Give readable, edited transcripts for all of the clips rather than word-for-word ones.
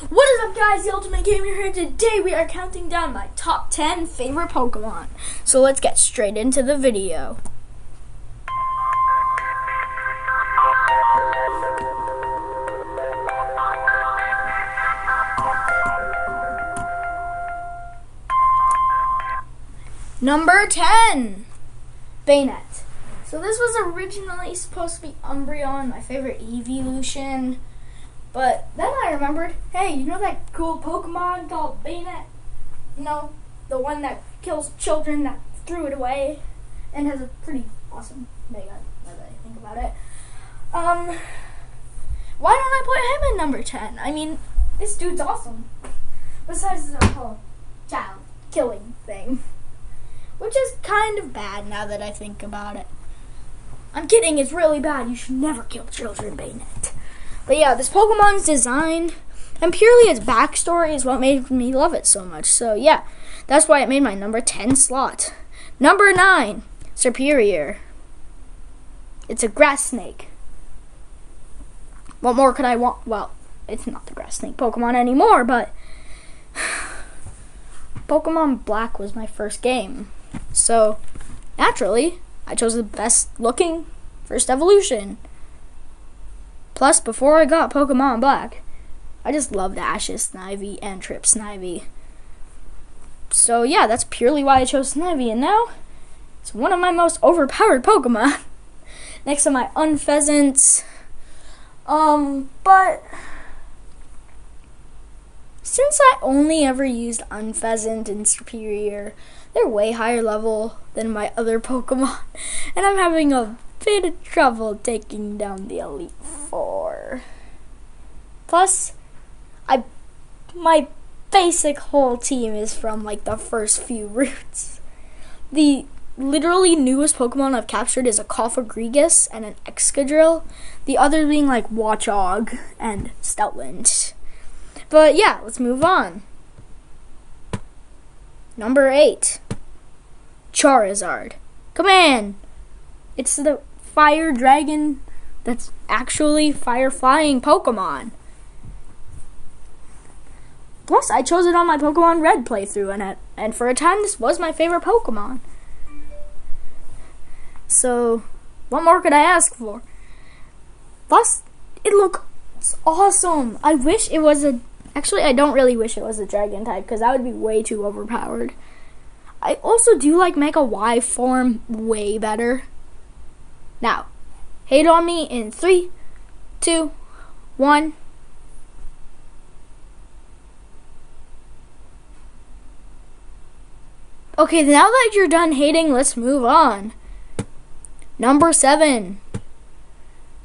What is up, guys? The Ultimate Gamer here. Today we are counting down my top 10 favorite Pokemon. So let's get straight into the video. Number 10, Banette. So this was originally supposed to be Umbreon, my favorite evolution. But then I remembered, hey, you know that cool Pokemon called Banette? You know, the one that kills children that threw it away and has a pretty awesome mega, now that I think about it. Why don't I put him in number 10? I mean, this dude's awesome. Besides the whole child killing thing. Which is kind of bad now that I think about it. I'm kidding, it's really bad. You should never kill children, Banette. But yeah, this Pokemon's design and purely its backstory is what made me love it so much. So yeah, that's why it made my number 10 slot. Number 9, Serperior. It's a grass snake. What more could I want? Well, it's not the grass snake Pokemon anymore, but Pokemon Black was my first game. So naturally, I chose the best looking first evolution. Plus, before I got Pokemon Black, I just loved Ash's Snivy and Trip Snivy. So yeah, that's purely why I chose Snivy, and now it's one of my most overpowered Pokemon. Next to my Unfezant. But since I only ever used Unfezant and Serperior, they're way higher level than my other Pokemon, and I'm having a bit of trouble taking down the Elite Four. Plus, my basic whole team is from like the first few routes. The literally newest Pokemon I've captured is a Cofagrigus and an Excadrill. The other being like Watchog and Stoutland. But yeah, let's move on. Number 8, Charizard. Come on! It's the fire dragon that's actually fire-flying Pokemon. Plus, I chose it on my Pokemon Red playthrough, and for a time, this was my favorite Pokemon. So, what more could I ask for? Plus, it looks awesome. I wish it was actually, I don't really wish it was a dragon type, because that would be way too overpowered. I also do like Mega Y form way better. Now, hate on me in 3, 2, 1. Okay, now that you're done hating, let's move on. Number 7,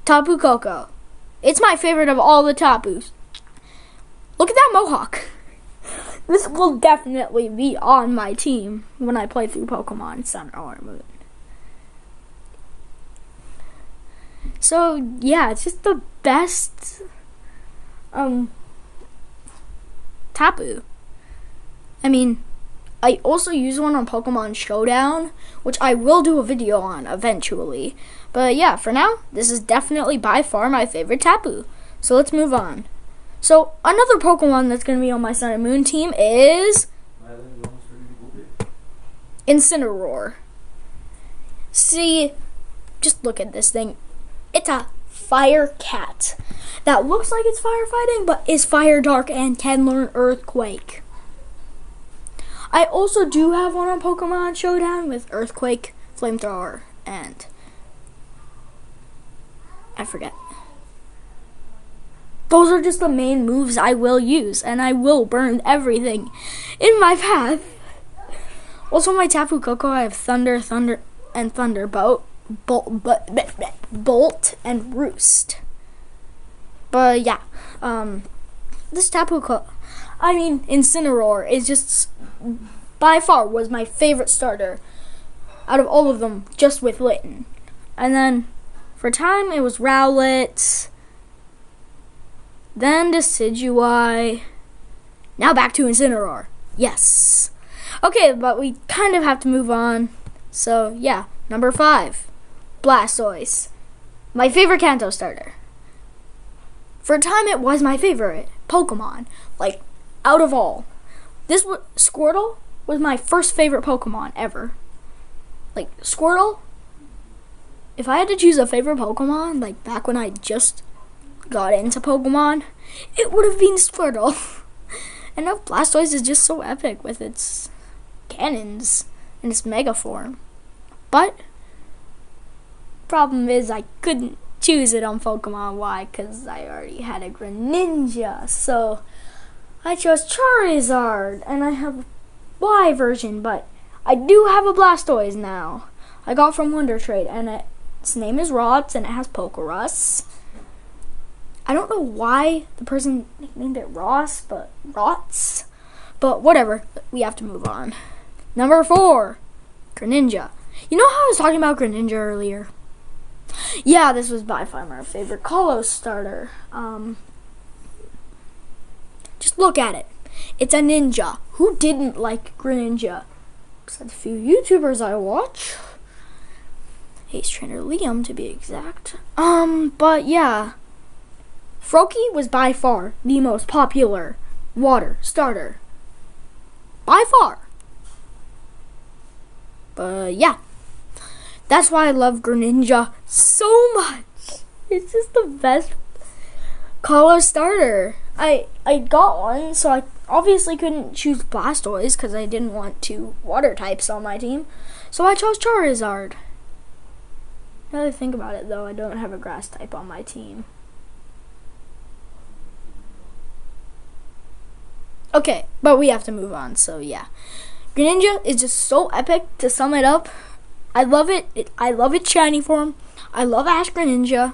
Tapu Koko. It's my favorite of all the Tapus. Look at that mohawk. This will definitely be on my team when I play through Pokemon Sun or Moon. So yeah, it's just the best Tapu. I mean, I also use one on Pokemon Showdown, which I will do a video on eventually. But yeah, for now, this is definitely by far my favorite Tapu. So let's move on. So another Pokemon that's going to be on my Sun and Moon team is Incineroar. See, just look at this thing. It's a fire cat that looks like it's firefighting, but is fire dark and can learn Earthquake. I also do have one on Pokemon Showdown with Earthquake, Flamethrower, and I forget. Those are just the main moves I will use, and I will burn everything in my path. Also, my Tapu Koko, I have Thunder, and Thunderbolt, Bolt, and Roost. But yeah, this Tapu Koko, I mean, Incineroar is just by far was my favorite starter out of all of them, just with Litten. And then for a time, it was Rowlet. Then Decidueye. Now back to Incineroar. Yes. Okay, but we kind of have to move on. So, yeah. Number 5. Blastoise. My favorite Kanto starter. For a time, it was my favorite. Pokemon. Like, out of all. Squirtle was my first favorite Pokemon ever. Like, Squirtle, if I had to choose a favorite Pokemon, like back when I just got into Pokemon, it would have been Squirtle. And now Blastoise is just so epic with its cannons and its mega form. But, problem is I couldn't choose it on Pokemon Y because I already had a Greninja. So, I chose Charizard, and I have a Y version, but I do have a Blastoise now. I got from Wonder Trade, and its name is Rots, and it has Pokerus. I don't know why the person named it Rots, but whatever. We have to move on. Number 4, Greninja. You know how I was talking about Greninja earlier? Yeah, this was by far my favorite Kalos starter. Just look at it. It's a ninja. Who didn't like Greninja? Besides a few YouTubers I watch. Ace Trainer Liam, to be exact. But yeah. Froakie was by far the most popular water starter. By far. But yeah. That's why I love Greninja so much. It's just the best Kalos starter. I got one, so I obviously couldn't choose Blastoise because I didn't want 2 water types on my team. So I chose Charizard. Now that I think about it, though, I don't have a grass type on my team. Okay, but we have to move on, so yeah. Greninja is just so epic. To sum it up, I love it. I love its shiny form. I love Ash Greninja.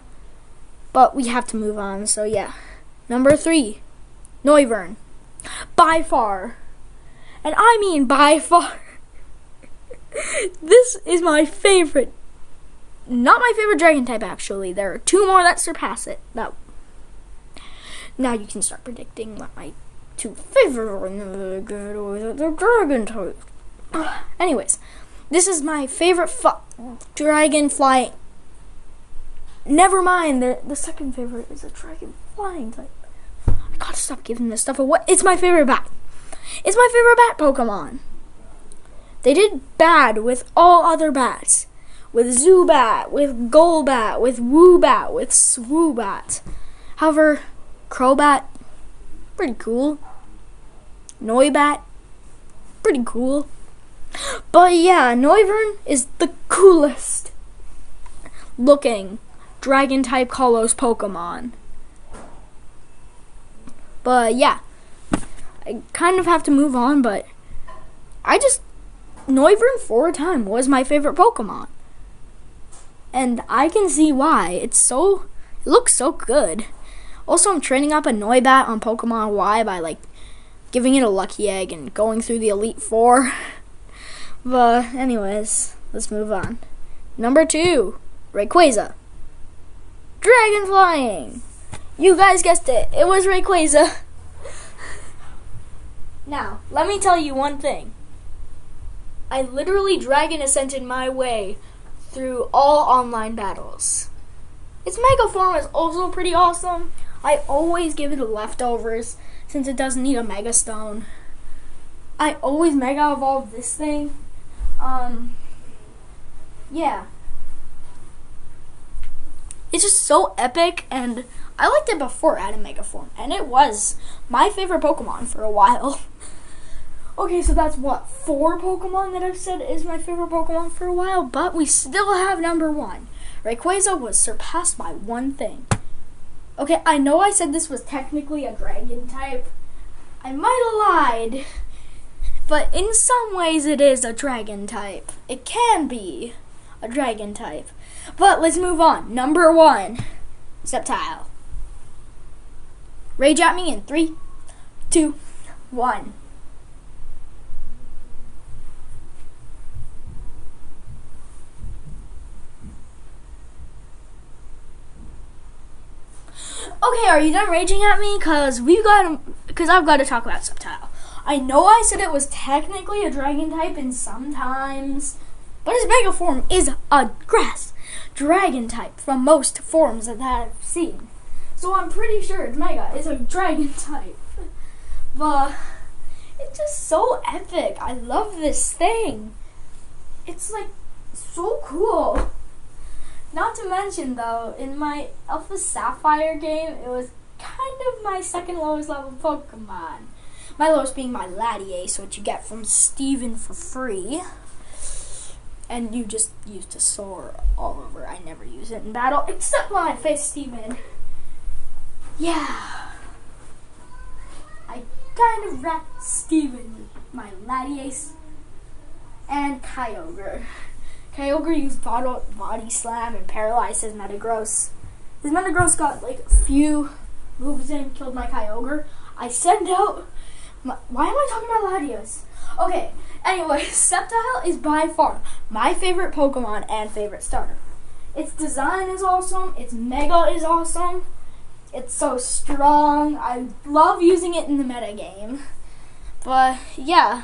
But we have to move on, so yeah. Number 3, Noivern. By far. And I mean by far. This is my favorite. Not my favorite dragon type, actually. There are 2 more that surpass it. Now you can start predicting what my 2 favorite dragon type. Anyways, this is my favorite dragon flying. Never mind, the second favorite is a dragon flying type. I gotta stop giving this stuff away. It's my favorite bat. It's my favorite bat Pokemon. They did bad with all other bats. With Zubat, with Golbat, with Woobat, with Swoobat. However, Crobat, pretty cool. Noibat, pretty cool. But yeah, Noivern is the coolest looking dragon type Kalos Pokemon. But yeah, I kind of have to move on, but Noivern for a time was my favorite Pokemon. And I can see why. It looks so good. Also, I'm training up a Noibat on Pokemon Y by giving it a lucky egg and going through the Elite Four. But anyways, let's move on. Number 2, Rayquaza. Dragon flying. You guys guessed it. It was Rayquaza. Now, let me tell you one thing. I literally Dragon Ascented my way through all online battles. Its Mega Form is also pretty awesome. I always give it the leftovers since it doesn't need a Mega Stone. I always Mega Evolve this thing. Yeah. It's just so epic, and I liked it before it had a Mega Form, and it was my favorite Pokemon for a while. Okay, so that's 4 Pokemon that I've said is my favorite Pokemon for a while, but we still have number 1. Rayquaza was surpassed by one thing. Okay, I know I said this was technically a dragon type. I might have lied, but in some ways it is a dragon type. It can be a dragon type. But let's move on. Number 1, Sceptile. Rage at me in 3, 2, 1. Okay, are you done raging at me? Because I've got to talk about Sceptile. I know I said it was technically a dragon type and sometimes, but its Mega Form is a grass dragon type from most forms that I've seen. So I'm pretty sure it's Mega. It's a dragon type. But it's just so epic. I love this thing. It's like so cool. Not to mention though, in my Alpha Sapphire game, it was kind of my second lowest level Pokemon. My lowest being my Latiace, which you get from Steven for free. And you just use to soar all over. I never use it in battle, except when I face Steven. Yeah. I kind of wrecked Steven, my Latiace, and Kyogre. Kyogre used Body Slam and paralyzed his Metagross. His Metagross got like a few moves in, killed my Kyogre. I send out why am I talking about Latios? Okay, anyway, Sceptile is by far my favorite Pokemon and favorite starter. Its design is awesome, its Mega is awesome, it's so strong, I love using it in the meta game. But yeah,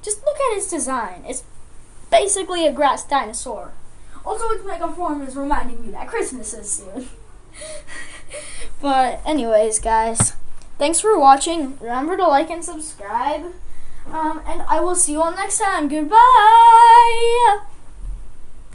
just look at its design. It's basically a grass dinosaur. Also, its Mega form is reminding me that Christmas is soon. But anyways, guys, thanks for watching. Remember to like and subscribe. And I will see you all next time. Goodbye!